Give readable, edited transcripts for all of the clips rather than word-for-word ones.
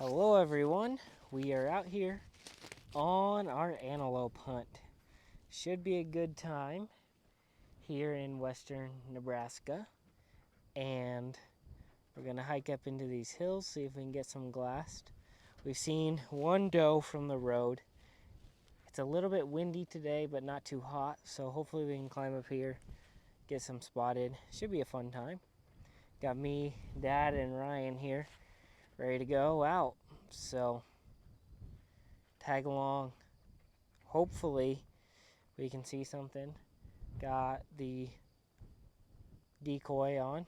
Hello everyone, we are out here on our antelope hunt. Should be a good time here in western Nebraska, and we're gonna hike up into these hills, see if we can get some glassed. We've seen one doe from the road. It's a little bit windy today, but not too hot, so hopefully we can climb up here, get some spotted. Should be a fun time. Got me, Dad, and Ryan here ready to go out, so tag along. Hopefully we can see something. Got the decoy on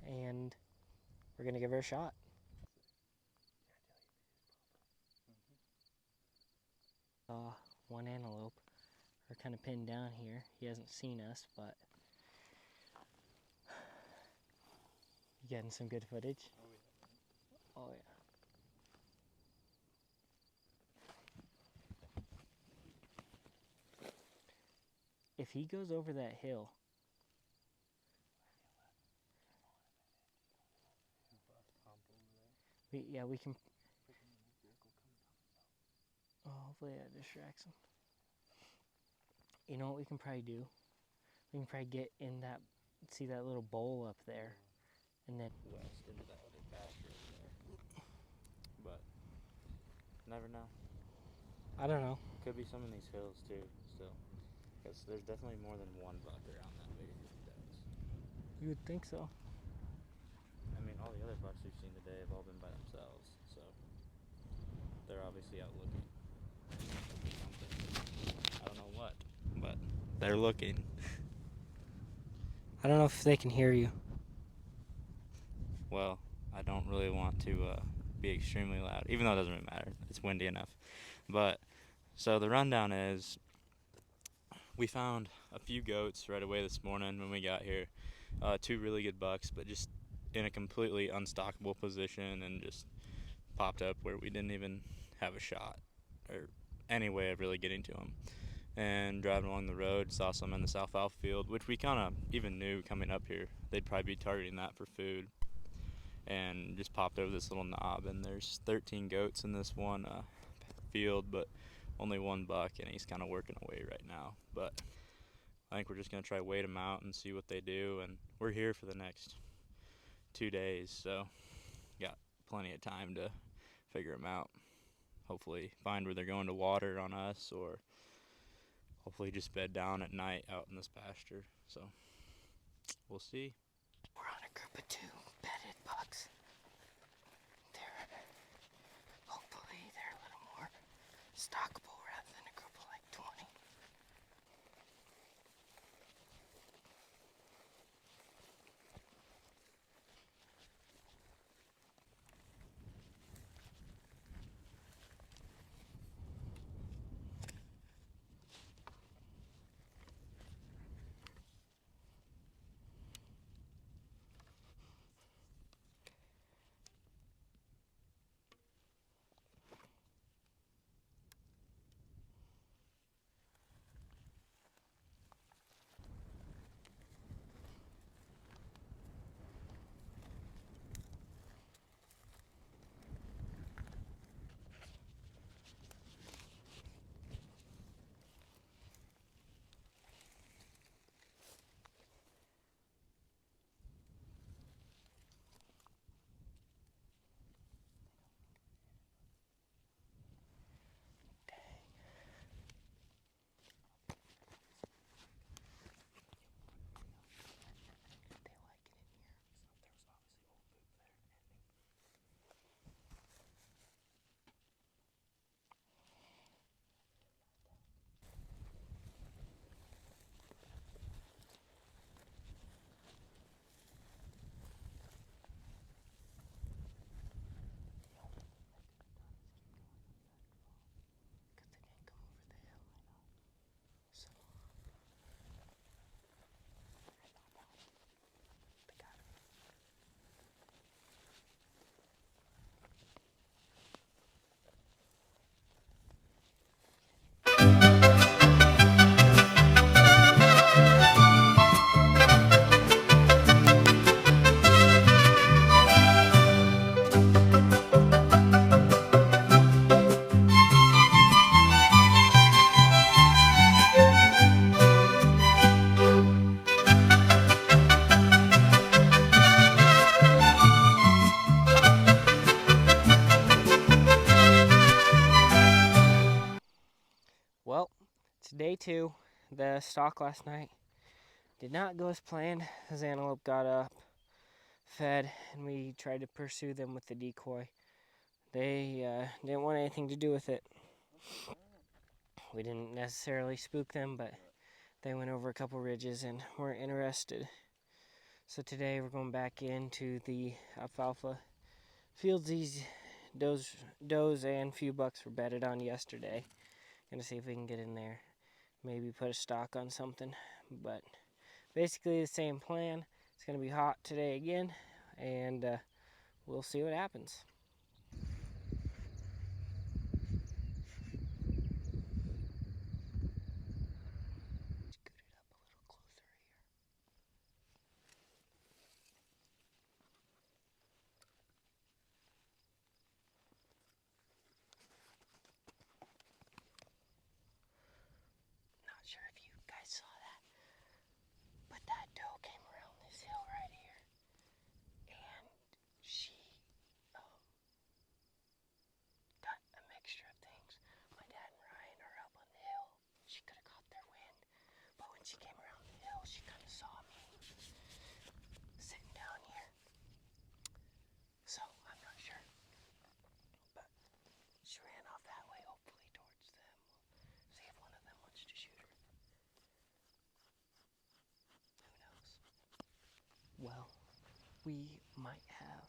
and we're gonna give her a shot. One antelope. We're kind of pinned down here. He hasn't seen us, but you getting some good footage? Oh yeah. If he goes over that hill, we can. Oh, hopefully that distracts him. You know what we can probably do? We can probably get in that, see that little bowl up there, and then west into that other pasture over there. But never know. I don't know. Could be some in these hills too, still. Because there's definitely more than one buck around that big group of does. You would think so. I mean, all the other bucks we've seen today have all been by themselves, so they're obviously out looking. Something. I don't know what, but they're looking. I don't know if they can hear you. Well, I don't really want to be extremely loud, even though it doesn't really matter. It's windy enough. But, so the rundown is, we found a few goats right away this morning when we got here. Two really good bucks, but just in a completely unstockable position and just popped up where we didn't even have a shot or any way of really getting to them. And driving along the road, saw some in the alfalfa field, which we kind of even knew coming up here they'd probably be targeting that for food. And just popped over this little knob, and there's 13 goats in this one field, but only one buck, and he's kind of working away right now. But I think we're just going to try to wait them out and see what they do, and we're here for the next 2 days, so got plenty of time to figure them out. Hopefully find where they're going to water on us, or hopefully just bed down at night out in this pasture. So we'll see. We're on a group of two bedded bucks. Hopefully they're a little more stockable rather than a group of like 20. day 2. The stalk last night did not go as planned. As antelope got up, fed, and we tried to pursue them with the decoy. They didn't want anything to do with it. We didn't necessarily spook them, but they went over a couple ridges and weren't interested. So today we're going back into the alfalfa fields. These does and few bucks were bedded on yesterday. Gonna see if we can get in there. Maybe put a stock on something. But basically the same plan. It's gonna be hot today again, and we'll see what happens. Not sure if you guys saw that, but that doe came around this hill right here, and she got a mixture of things. My dad and Ryan are up on the hill. She could have caught their wind, but when she came around the hill, she kind of saw me sitting down here. So I'm not sure, but she ran off that way, hopefully towards them. We'll see if one of them wants to shoot her. Who knows? Well, we might have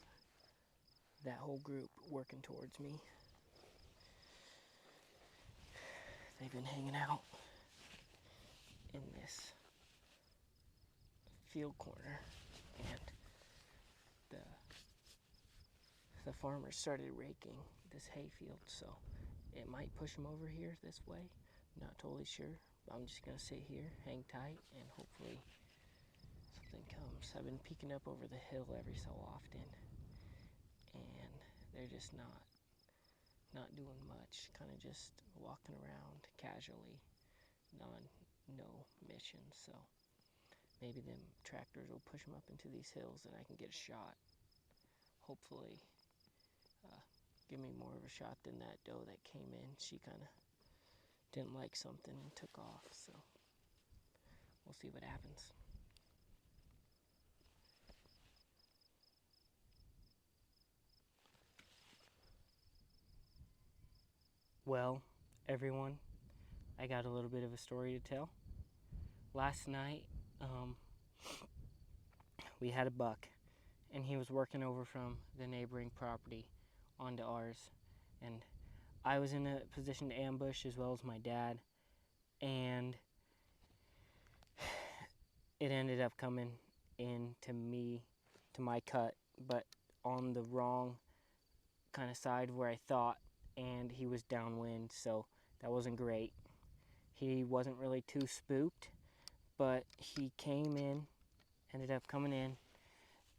that whole group working towards me. They've been hanging out in this field corner, and the farmer started raking this hay field, so it might push them over here this way. Not totally sure. I'm just gonna sit here, hang tight, and hopefully something comes. I've been peeking up over the hill every so often, and they're just not doing much. Kind of just walking around casually, no mission. So maybe them tractors will push them up into these hills, and I can get a shot. Hopefully, give me more of a shot than that doe that came in. She kind of didn't like something and took off. So we'll see what happens. Well, everyone, I got a little bit of a story to tell. Last night, we had a buck, and he was working over from the neighboring property onto ours, and I was in a position to ambush as well as my dad, and it ended up coming into me, to my cut, but on the wrong kind of side where I thought, and he was downwind, so that wasn't great. He wasn't really too spooked, but he came in, ended up coming in,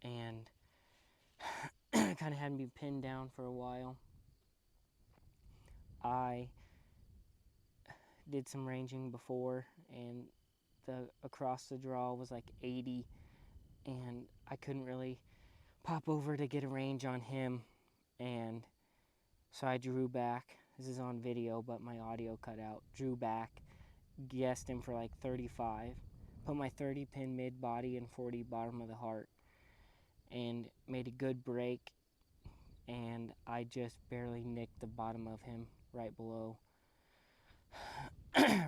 and kind of had me pinned down for a while. I did some ranging before, and the across the draw was like 80, and I couldn't really pop over to get a range on him, and so I drew back. This is on video, but my audio cut out. Drew back, guessed him for like 35, put my 30 pin mid body and 40 bottom of the heart, and made a good break, and I just barely nicked the bottom of him right below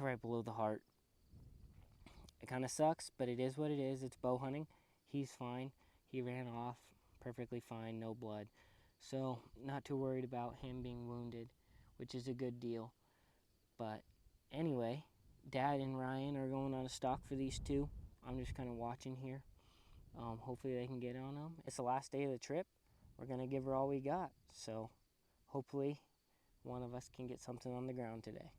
right below the heart. It kind of sucks, but it is what it is. It's bow hunting. He's fine. He ran off perfectly fine, no blood. So, not too worried about him being wounded, which is a good deal. But anyway, Dad and Ryan are going on a stalk for these two. I'm just kind of watching here. Hopefully they can get on them. It's the last day of the trip. We're going to give her all we got. So, hopefully one of us can get something on the ground today.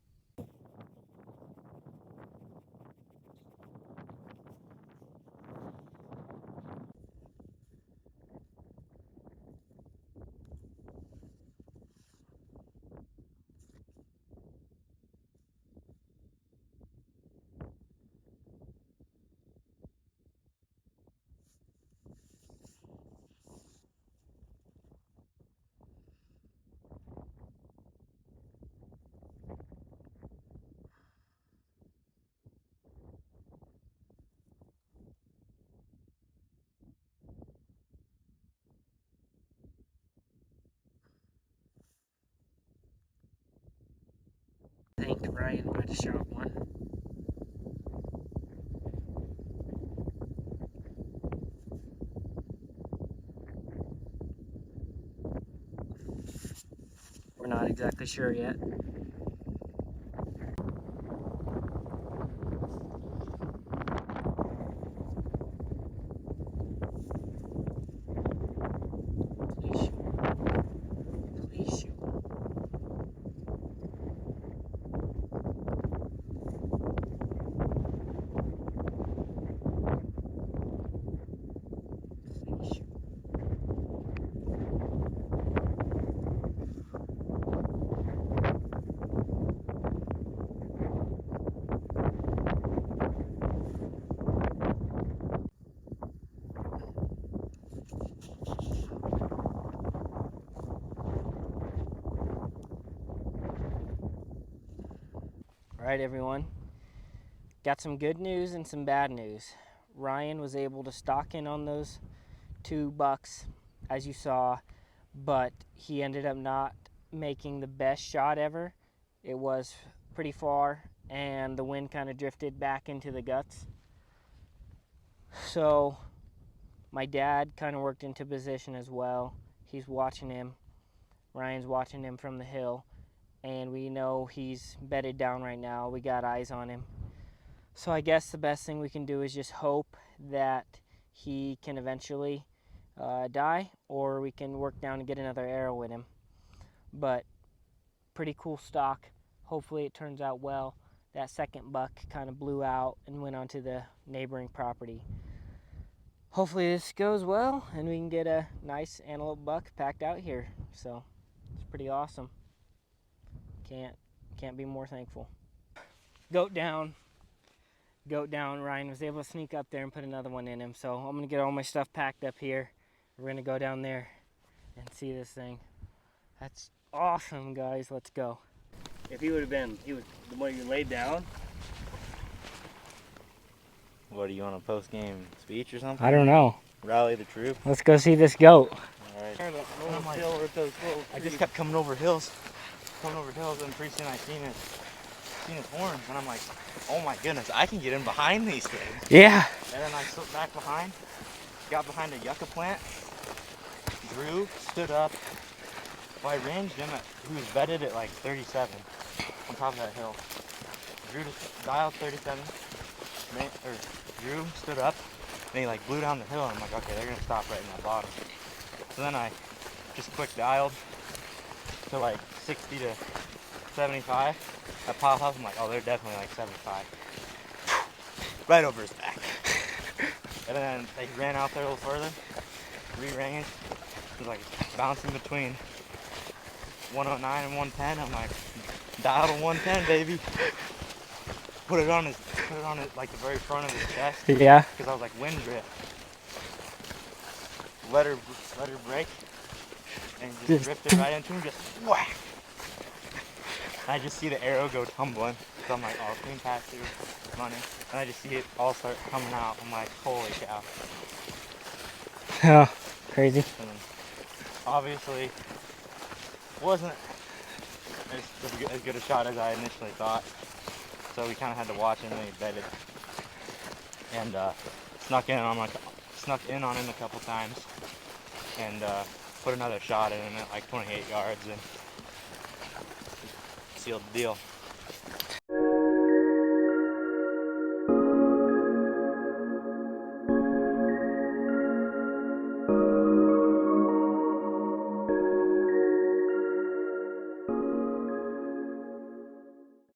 think Ryan might have shot one. We're not exactly sure yet. Please shoot. Please shoot. Please shoot. All right, everyone. Got some good news and some bad news. Ryan was able to stock in on those 2 bucks, as you saw, but he ended up not making the best shot ever. It was pretty far, and the wind kind of drifted back into the guts. So my dad kind of worked into position as well. He's watching him. Ryan's watching him from the hill, and we know he's bedded down right now. We got eyes on him. So I guess the best thing we can do is just hope that he can eventually die, or we can work down and get another arrow with him. But pretty cool stock. Hopefully it turns out well. That second buck kind of blew out and went onto the neighboring property. Hopefully this goes well and we can get a nice antelope buck packed out here. So it's pretty awesome. Can't be more thankful. Goat down. Ryan was able to sneak up there and put another one in him. So I'm gonna get all my stuff packed up here. We're gonna go down there and see this thing. That's awesome, guys. Let's go. If he was the one you laid down. What, do you want a post-game speech or something? I don't know. Rally the troops? Let's go see this goat. Alright. I just kept coming over hills, and pretty soon I seen his horns, and I'm like, oh my goodness, I can get in behind these things. Yeah. And then I slipped back behind, got behind a yucca plant, Drew stood up. Well, I ranged him he was bedded at like 37 on top of that hill. Drew just dialed 37, Drew stood up, and he like blew down the hill, and I'm like, okay, they're gonna stop right in that bottom. So then I just quick dialed to like 60 to 75. I popped up, I'm like, oh, they're definitely like 75. Right over his back. And then they ran out there a little further, re-ranged. It was like bouncing between 109 and 110. I'm like, dial to 110, baby. Put it on like the very front of his chest. Yeah. Because I was like, wind drift. Let her break, and just drifted right into him, just whack. I just see the arrow go tumbling. So I'm like, oh, clean pass through, running. And I just see it all start coming out. I'm like, holy cow. Oh, crazy. And obviously, wasn't as good a shot as I initially thought. So we kind of had to watch him when he bedded. And snuck in on him a couple times. And put another shot in him at like 28 yards and sealed the deal.